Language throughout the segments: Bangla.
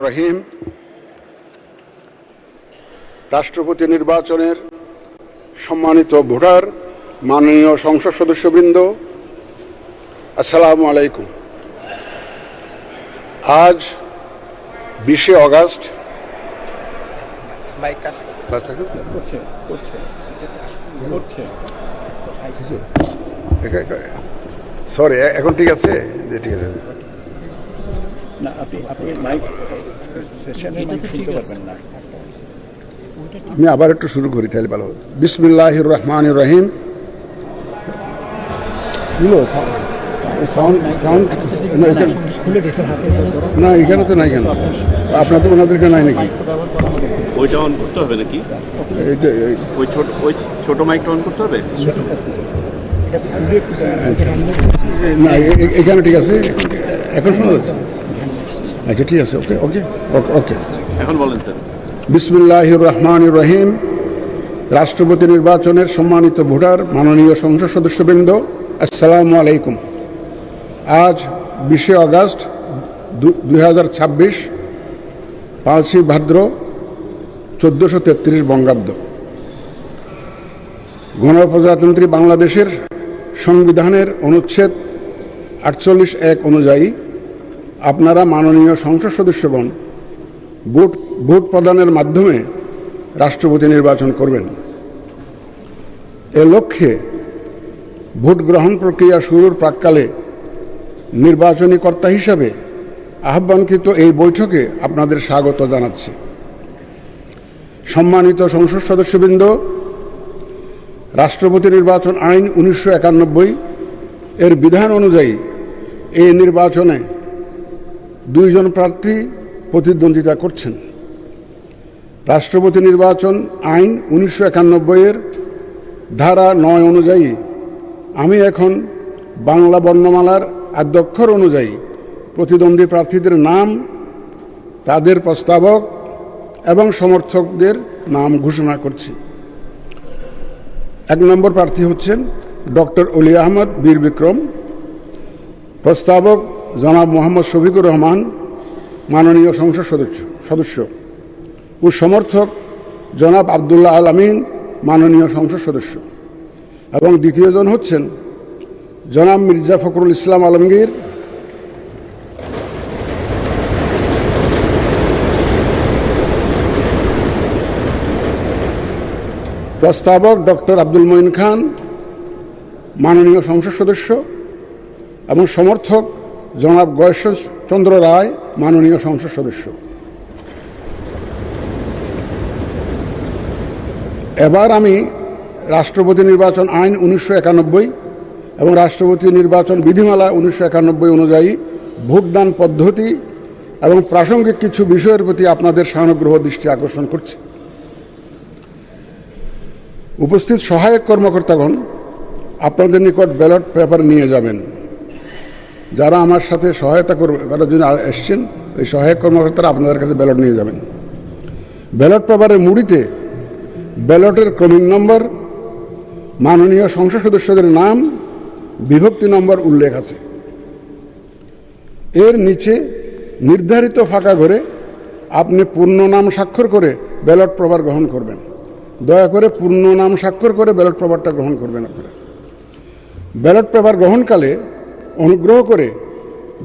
রহিম। রাষ্ট্রপতি নির্বাচনের সম্মানিত ভোটার, মাননীয় সংসদ সদস্যবৃন্দ, আসসালামু আলাইকুম। আজ 20শে অগাস্ট সরি, এখন ঠিক আছে? ঠিক আছে না, আপনি মাইক শুনতে পারবেন না। আমি আবার একটু শুরু করি, তাহলে ভালো হবে। বিসমিল্লাহির রহমানির রহিম। না, এখানে তো নাই। কেন আপনাদের ওনাদেরকে নাই নাকি? ওইটা অন করতে হবে নাকি? ওই ছোট মাইকটা অন করতে হবে? না, এখানে ঠিক আছে, এখন শোনা যাচ্ছে। আচ্ছা, ঠিক আছে, ওকে ওকে ওকে। এখন বলেন স্যার। বিসমিল্লাহির রহমানির রহিম। রাষ্ট্রপতি নির্বাচনের সম্মানিত ভোটার, মাননীয় সংসদ সদস্যবৃন্দ, আসসালামু আলাইকুম। আজ 20শে অগাস্ট 2026, 5ই ভাদ্র 1433 বঙ্গাব্দ। গণপ্রজাতন্ত্রী বাংলাদেশের সংবিধানের অনুচ্ছেদ 48(1) অনুযায়ী আপনারা মাননীয় সংসদ সদস্যগণ ভোট প্রদানের মাধ্যমে রাষ্ট্রপতি নির্বাচন করবেন। এ লক্ষ্যে ভোট গ্রহণ প্রক্রিয়া শুরুর প্রাক্কালে নির্বাচনী কর্তা হিসাবে আহ্বানকৃত এই বৈঠকে আপনাদের স্বাগত জানাচ্ছি। সম্মানিত সংসদ সদস্যবৃন্দ, রাষ্ট্রপতি নির্বাচন আইন 1991 এর বিধান অনুযায়ী এই নির্বাচনে 2 জন প্রার্থী প্রতিদ্বন্দ্বিতা করছেন। রাষ্ট্রপতি নির্বাচন আইন 1991 এর ধারা 9 অনুযায়ী আমি এখন বাংলা বর্ণমালার আদ্যক্ষর অনুযায়ী প্রতিদ্বন্দ্বী প্রার্থীদের নাম, তাদের প্রস্তাবক এবং সমর্থকদের নাম ঘোষণা করছি। 1 নম্বর প্রার্থী হচ্ছেন ডক্টর অলি আহমদ বীর বিক্রম। প্রস্তাবক জনাব মোহাম্মদ শফিকুর রহমান, মাননীয় সংসদ সদস্য ও সমর্থক জনাব আবদুল্লাহ আল আমিন, মাননীয় সংসদ সদস্য। এবং দ্বিতীয় জন হচ্ছেন জনাব মির্জা ফখরুল ইসলাম আলমগীর। প্রস্তাবক ডক্টর আব্দুল মঈন খান, মাননীয় সংসদ সদস্য, এবং সমর্থক জনাব গয়েশ্বরচন্দ্র রায়, মাননীয় সংসদ সদস্য। এবার আমি রাষ্ট্রপতি নির্বাচন আইন 1991 এবং রাষ্ট্রপতি নির্বাচন বিধিমালা 1991 অনুযায়ী ভোটদান পদ্ধতি এবং প্রাসঙ্গিক কিছু বিষয়ের প্রতি আপনাদের সানুগ্রহ দৃষ্টি আকর্ষণ করছি। উপস্থিত সহায়ক কর্মকর্তাগণ আপনাদের নিকট ব্যালট পেপার নিয়ে যাবেন। যারা আমার সাথে সহায়তা করার জন্য এসছেন, এই সহায়ক কর্মকর্তারা আপনাদের কাছে ব্যালট নিয়ে যাবেন। ব্যালট পেপারের মুড়িতে ব্যালটের ক্রমিক নম্বর, মাননীয় সংসদ সদস্যদের নাম, বিভক্তি নম্বর উল্লেখ আছে। এর নিচে নির্ধারিত ফাঁকা ঘরে আপনি পূর্ণ নাম স্বাক্ষর করে ব্যালট পেপার গ্রহণ করবেন। দয়া করে পূর্ণ নাম স্বাক্ষর করে ব্যালট পেপারটা গ্রহণ করবেন আপনারা। ব্যালট পেপার গ্রহণকালে অনুগ্রহ করে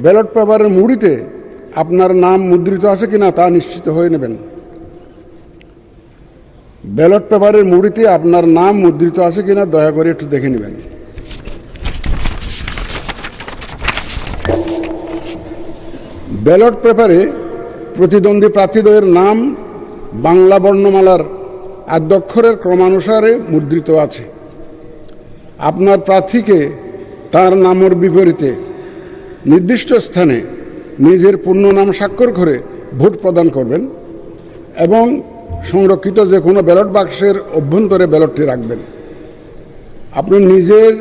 ব্যালট পেপারের মুড়িতে আপনার নাম মুদ্রিত আছে কিনা তা নিশ্চিত হয়ে নেবেন। ব্যালট পেপারের মুড়িতে আপনার নাম মুদ্রিত আছে কিনা দয়া করে একটু দেখে নেবেন। ব্যালট পেপারে প্রতিদ্বন্দ্বী প্রার্থীদ্বয়ের নাম বাংলা বর্ণমালার আদ্যক্ষরের ক্রমানুসারে মুদ্রিত আছে। আপনার প্রার্থীকে তার নামের বিপরীতে নির্দিষ্ট স্থানে নিজের পূর্ণ নাম স্বাক্ষর করে ভোট প্রদান করবেন এবং সংরক্ষিত যে কোনো ব্যালট বাক্সের অভ্যন্তরে ব্যালটটি রাখবেন। আপনি নিজের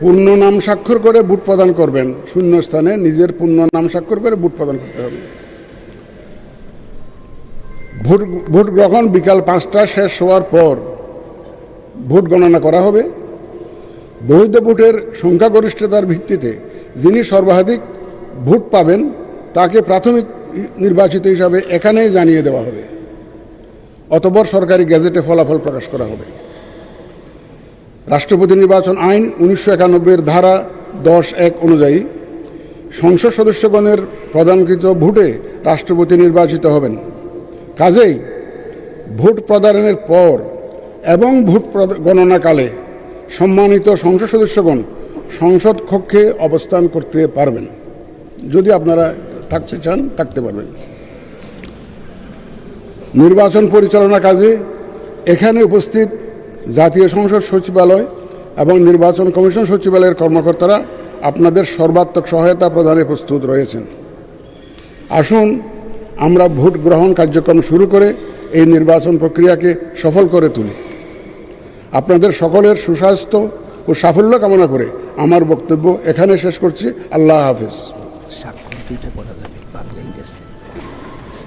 পূর্ণ নাম স্বাক্ষর করে ভোট প্রদান করবেন। শূন্য স্থানে নিজের পূর্ণ নাম স্বাক্ষর করে ভোট প্রদান করতে হবে। ভোট গ্রহণ বিকাল 5টা শেষ হওয়ার পর ভোট গণনা করা হবে। বৈধ ভোটের সংখ্যাগরিষ্ঠতার ভিত্তিতে যিনি সর্বাধিক ভোট পাবেন তাকে নির্বাচিত হিসাবে এখানেই জানিয়ে দেওয়া হবে, অতঃপর সরকারি গেজেটে ফলাফল প্রকাশ করা হবে। রাষ্ট্রপতি নির্বাচন আইন 1991 ধারা 10(1) অনুযায়ী সংসদ সদস্যগণের প্রদানকৃত ভোটে রাষ্ট্রপতি নির্বাচিত হবেন। কাজেই ভোট প্রদানের পর এবং ভোট গণনাকালে সম্মানিত সংসদ সদস্যগণ সংসদ কক্ষে অবস্থান করতে পারবেন। যদি আপনারা থাকতে চান থাকতে পারবেন। নির্বাচন পরিচালনা কাজে এখানে উপস্থিত জাতীয় সংসদ সচিবালয় এবং নির্বাচন কমিশন সচিবালয়ের কর্মকর্তারা আপনাদের সর্বাত্মক সহায়তা প্রদানে প্রস্তুত রয়েছেন। আসুন আমরা ভোট গ্রহণ কার্যক্রম শুরু করে এই নির্বাচন প্রক্রিয়াকে সফল করে তুলি। আপনাদের সকলের সুস্বাস্থ্য ও সাফল্য কামনা করে আমার বক্তব্য এখানে শেষ করছি। আল্লাহ হাফেজ।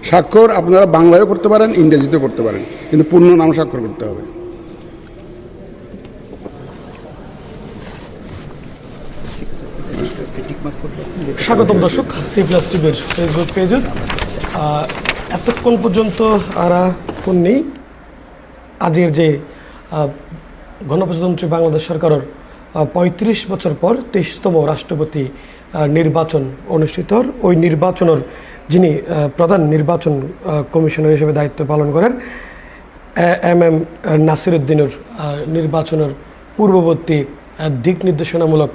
স্বাক্ষর আপনারা বাংলায়ও করতে পারেন, ইংরেজিতেও করতে পারেন, কিন্তু পূর্ণ নাম স্বাক্ষর করতে হবে। স্বাগতম দর্শক, C+ টিভির ফেসবুক পেজে। এতক্ষণ পর্যন্ত আরা ফোন নেই আজের যে গণপ্রজাতন্ত্রী বাংলাদেশ সরকারের 35 বছর পর 23তম রাষ্ট্রপতি নির্বাচন অনুষ্ঠিত। ওই নির্বাচনের যিনি প্রধান নির্বাচন কমিশনার হিসেবে দায়িত্ব পালন করেন MM নাসিরউদ্দিনের নির্বাচনের পূর্ববর্তী দিক নির্দেশনামূলক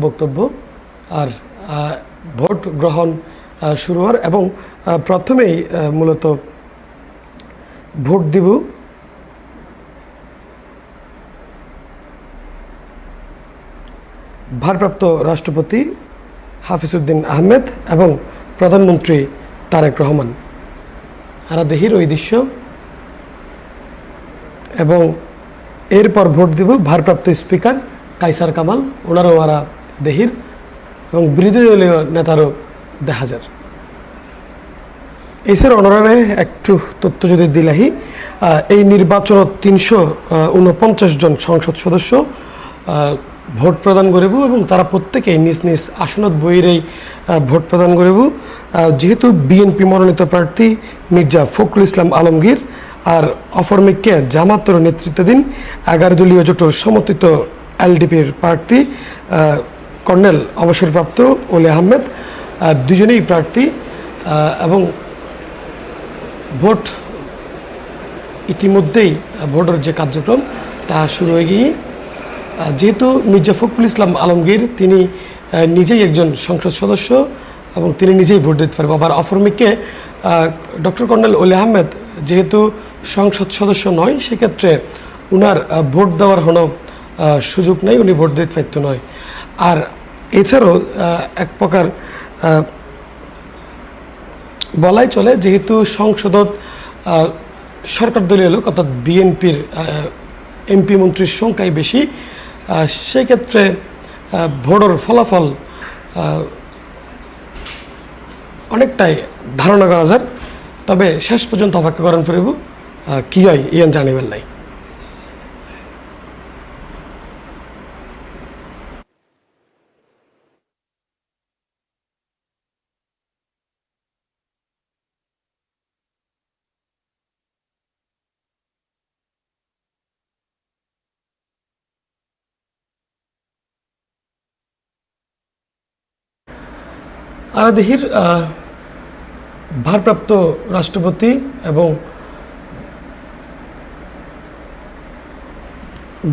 বক্তব্য আর ভোট গ্রহণ শুরু হওয়ার এবং প্রথমেই মূলত ভোট দিব ভারপ্রাপ্ত রাষ্ট্রপতি হাফিজউদ্দিন আহমেদ এবং প্রধানমন্ত্রী তারেক রহমান। আরা দেহির ওই দৃশ্য এবং এরপর ভোট দিব ভারপ্রাপ্ত স্পিকার কাইসার কামাল, ওনারও আরা দেহির এবং বিরোধী দলীয় নেতারও দেখা যায়। এছাড়া অনারে একটু তথ্য যদি দিলাহি, এই নির্বাচনত 349 জন সংসদ সদস্য ভোট প্রদান করিব এবং তারা প্রত্যেকেই নিজ নিজ আসনত বইয়েরই ভোট প্রদান করিব। যেহেতু বিএনপি মনোনীত প্রার্থী মির্জা ফখরুল ইসলাম আলমগীর আর অফরমিককে জামাতের নেতৃত্বাধীন 11 দলীয় জোটের সমর্থিত LDPর প্রার্থী কর্নেল অবসরপ্রাপ্ত ওলি আহমেদ দুজনেই প্রার্থী এবং ভোট ইতিমধ্যেই ভোটের যে কার্যক্রম তা শুরু হয়ে গিয়ে, যেহেতু মির্জা ফখরুল ইসলাম আলমগীর তিনি নিজেই একজন সংসদ সদস্য এবং তিনি নিজেই ভোট দিতে পারবেন। আবার অফরমিককে ডক্টর কর্নেল ওলি আহমেদ যেহেতু সংসদ সদস্য নয়, সেক্ষেত্রে উনার ভোট দেওয়ার কোনো সুযোগ নেই, উনি ভোট দিতে পারত নয়। আর এছাড়াও এক প্রকার বলাই চলে, যেহেতু সংসদত সরকার দলীয় লোক অর্থাৎ বিএনপির এমপি মন্ত্রীর সংখ্যাই বেশি, সেক্ষেত্রে ভোটের ফলাফল অনেকটাই ধারণা করা যায়। তবে শেষ পর্যন্ত অপেক্ষা করেন ফিরব কি হয় ইয়ান জানিবেন নাই। আরাদেহির ভারপ্রাপ্ত রাষ্ট্রপতি এবং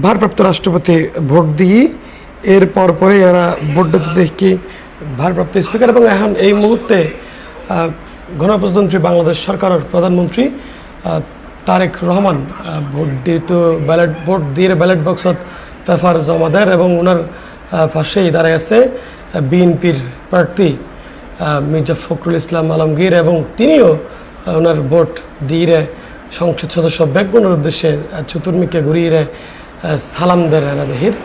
ভারপ্রাপ্ত রাষ্ট্রপতি ভোট দিয়ে এর পরে এরা ভোট দিতে দেখি ভারপ্রাপ্ত স্পিকার এবং এখন এই মুহূর্তে গণপ্রজাতন্ত্রী বাংলাদেশ সরকারের প্রধানমন্ত্রী তারেক রহমান ভোট দিয়ে ব্যালট বক্সত পেপার জমা দেয় এবং ওনার পাশেই দাঁড়ায় আছে বিএনপির প্রার্থী মির্জা ফখরুল ইসলাম আলমগীর এবং তিনিও ওনার ভোট দিয়ে সংসদ সদস্য ব্যাকগ্রাউন্ডের উদ্দেশ্যে চতুর্মিকে ঘুরিয়ে সালাম দেন রানাদেহির।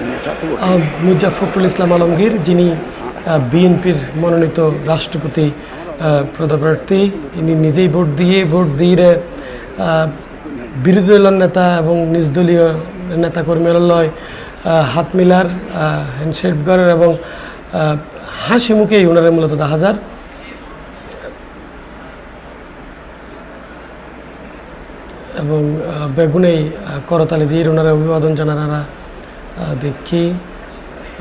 নেতা তো বটে। মির্জা ফখরুল ইসলাম আলমগীর, যিনি বিএনপির মনোনীত রাষ্ট্রপতি পদপ্রার্থী, ইনি নিজেই ভোট দিয়ে বিরোধী দলের নেতা এবং নিজ দলীয় নেতা কর্মীরালয় হাত মিলার হ্যান্ডশেক করার এবং হাসি মুখেই ওনারা মূলত দেখা যায়। এবং বেগুনেই করতালি দিয়ে ওনারা অভিবাদন জানানারা দেখি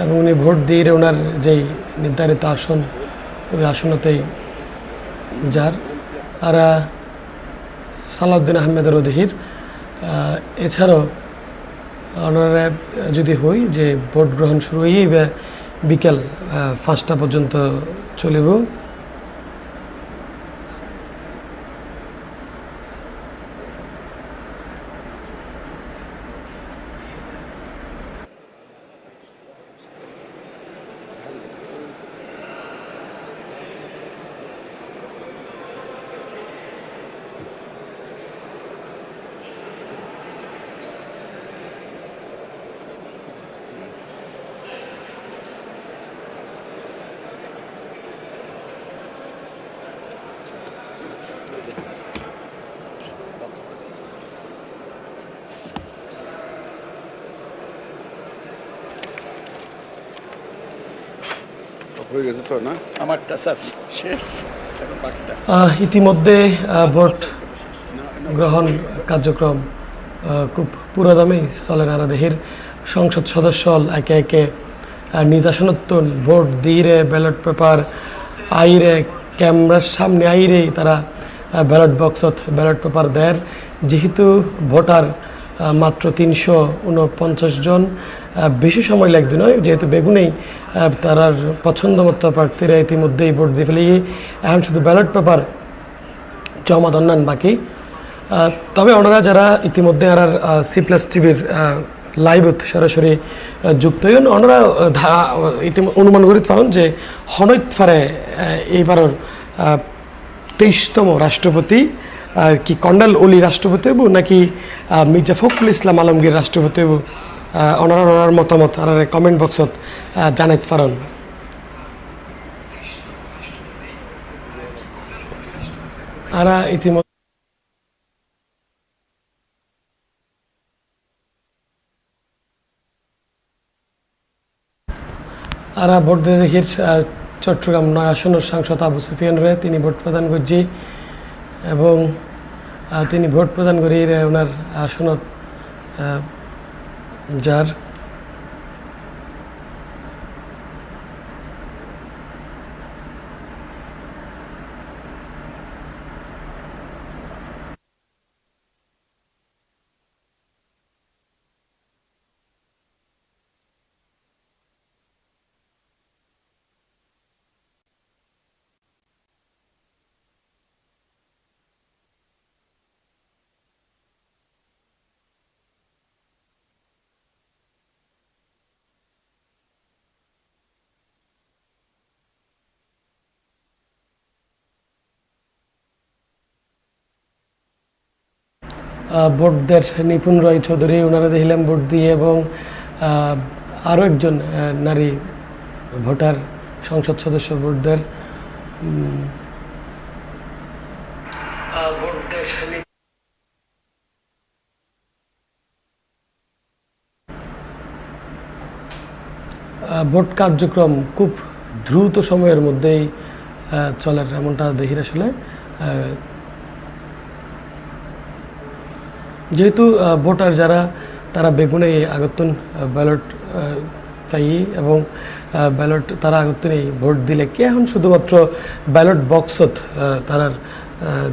এবং উনি ভোট দিয়ে ওনার যেই নির্ধারিত আসন ওই আসনতেই যার আর সালাউদ্দিন আহমেদের অধিহির। এছাড়াও ওনারা যদি হই যে ভোট গ্রহণ শুরু হয়েই বিকেল 5টা পর্যন্ত চলিব। হয়ে গেছে তো না? আমারটা স্যার শেষ, এখন বাকিটা। ইতিমধ্যে ভোট গ্রহণ কার্যক্রম খুব পুরোদমেই চলে নারাদেহির। সংসদ সদস্য একে একে নিজ আসনত্বন ভোট দিয়ে ব্যালট পেপার আইরে ক্যামেরার সামনে আইরেই তারা ব্যালট বক্সত ব্যালট পেপার দেয়। যেহেতু ভোটার মাত্র 349 জন, বেশি সময় লাগবে নয়, যেহেতু বেগুনেই তারার পছন্দ মতো প্রার্থীরা ইতিমধ্যেই ভোট দিয়ে ফেলে এখন শুধু ব্যালট পেপার জমা দন্নান বাকি। তবে ওনারা যারা ইতিমধ্যে আর C+ টিভির লাইভত সরাসরি যুক্ত হইন, ওনারা অনুমান করিতে পারেন যে হনইত পারে এইবারের 23তম রাষ্ট্রপতি কি কর্নেল ওলি রাষ্ট্রপতি হইব নাকি মির্জা ফখরুল ইসলাম আলমগীর রাষ্ট্রপতি হইব। ওনার মতামত আর কমেন্ট বক্সত জানাইতে পারেন। আর ইতিমধ্যে ভোট দেখির চট্টগ্রাম 9 আসনের সাংসদ আবু সুফিয়ান রে তিনি ভোট প্রদান করছি এবং তিনি ভোট প্রদান করি ওনার আসনত যার ভোটদের নিপুণ রয় চৌধুরী ওনারা দেখলাম ভোট দিয়ে এবং আরও একজন নারী ভোটার সংসদ সদস্য ভোটদের ভোট কার্যক্রম খুব দ্রুত সময়ের মধ্যেই চলার এমনটা দেখি আসলে। যেহেতু ভোটার যারা তারা বেগুনে আগতন ব্যালট পাই এবং ব্যালট তারা আগতনে ভোট দিলে কে এখন শুধুমাত্র ব্যালট বক্সত তারার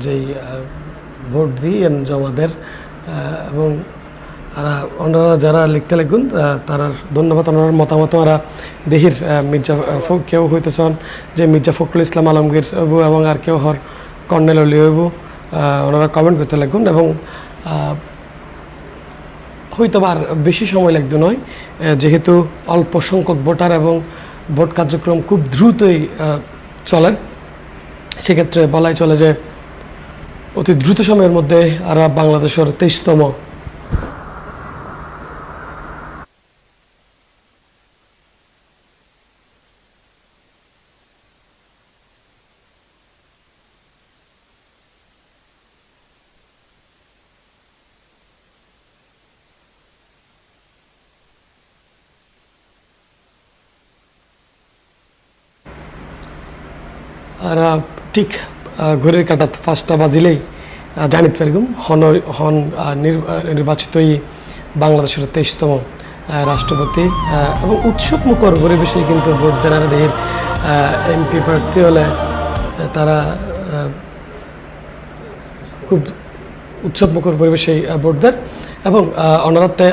যেই ভোট দিয়ে জমা দেয় এবং ওনারা যারা লিখতে লাগুন তারার ধন্যবাদ। ওনার মতামত ওরা দেহির মির্জা কেউ হইতেছেন যে মির্জা ফখরুল ইসলাম আলমগীর হইব এবং আর কেউ হর কর্নেল অলি হইব, ওনারা কমেন্ট করতে লাগুন এবং হয়তো আর বেশি সময় লাগবে নয়, যেহেতু অল্প সংখ্যক ভোটার এবং ভোট কার্যক্রম খুব দ্রুতই চলে, সেক্ষেত্রে বলাই চলে যে অতি দ্রুত সময়ের মধ্যে আর বাংলাদেশের 23তম আর ঠিক ঘড়ির কাঁটা 5টা বাজিলেই জানিত পারগুম হন নির্বাচিত এই বাংলাদেশের 23তম রাষ্ট্রপতি এবং উৎসব মুখর পরিবেশে কিন্তু ভোট দেনার দেহের এমপি প্রার্থী হলে তারা খুব উৎসব মুখর পরিবেশে ভোট দেন এবং অনারাতে